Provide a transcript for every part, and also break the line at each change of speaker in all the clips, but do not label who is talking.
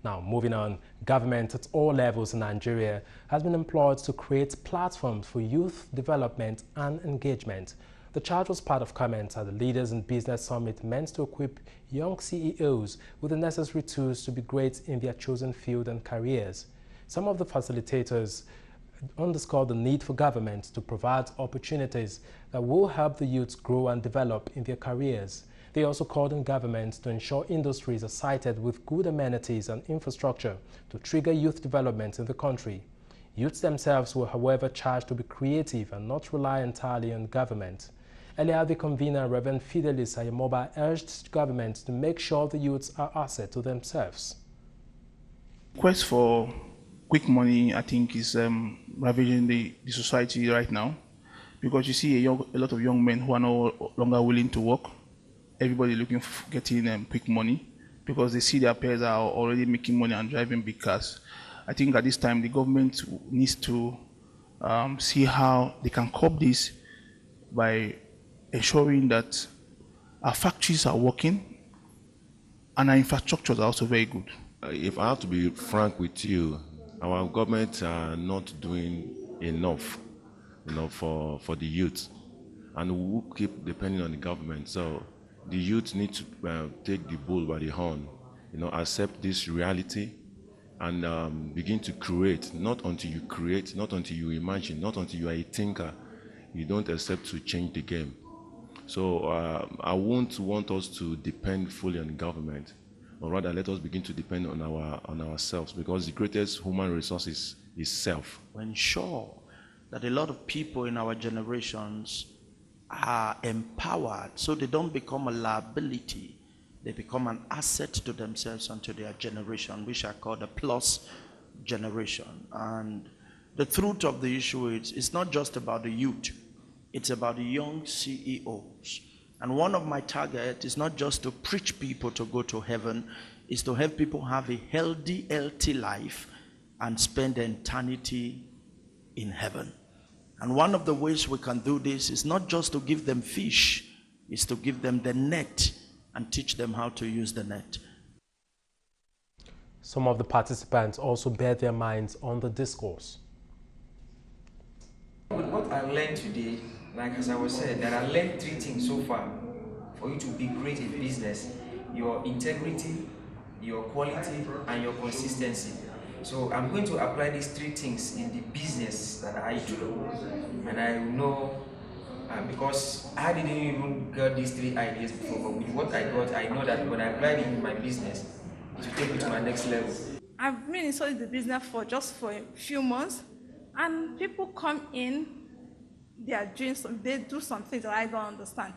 Now, moving on, government at all levels in Nigeria has been employed to create platforms for youth development and engagement. The charge was part of comments at the Leaders in Business Summit meant to equip young CEOs with the necessary tools to be great in their chosen field and careers. Some of the facilitators underscored the need for government to provide opportunities that will help the youths grow and develop in their careers. They also called on government to ensure industries are sited with good amenities and infrastructure to trigger youth development in the country. Youths themselves were, however, charged to be creative and not rely entirely on government. Earlier, the convener, Reverend Fidelis Ayamoba, urged government to make sure the youths are asset to themselves.
Quest for quick money, I think, is ravaging the society right now, because you see a lot of young men who are no longer willing to work. Everybody looking for getting quick money because they see their peers are already making money and driving big cars. I think at this time the government needs to see how they can curb this by ensuring that our factories are working and our infrastructures are also very good.
If I have to be frank with you, our government are not doing enough, for the youth, and we will keep depending on the government. So the youth need to take the bull by the horn, accept this reality and begin to create. Not until you create, not until you imagine, not until you are a thinker, you don't accept to change the game. So I won't want us to depend fully on the government, or rather let us begin to depend on ourselves, because the greatest human resource is self.
Ensure that a lot of people in our generations are empowered so they don't become a liability. They become an asset to themselves and to their generation, which are called a plus generation. And the truth of the issue is, it's not just about the youth, it's about the young CEOs. And one of my targets is not just to preach people to go to heaven, is to help people have a healthy life and spend eternity in heaven. And one of the ways we can do this is not just to give them fish, is to give them the net and teach them how to use the net.
Some of the participants also bared their minds on the discourse.
With what I learned today, like as I was saying, that I learned 3 things so far for you to be great in business: your integrity, your quality, and your consistency. So I'm going to apply these 3 things in the business that I do. And I know, because I didn't even get these 3 ideas before, but with what I got, I know that when I apply it in my business, it will take me to my next level.
I've been inside the business for a few months, and people come in, they do some things that I don't understand.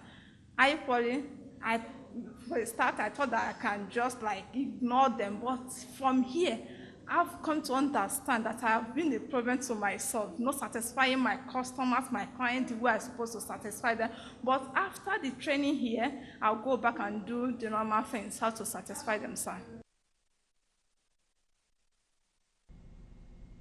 For a start, I thought that I can just ignore them, but from here, I've come to understand that I have been a problem to myself, not satisfying my customers, my clients, the way I'm supposed to satisfy them. But after the training here, I'll go back and do the normal things, how to satisfy them, sir.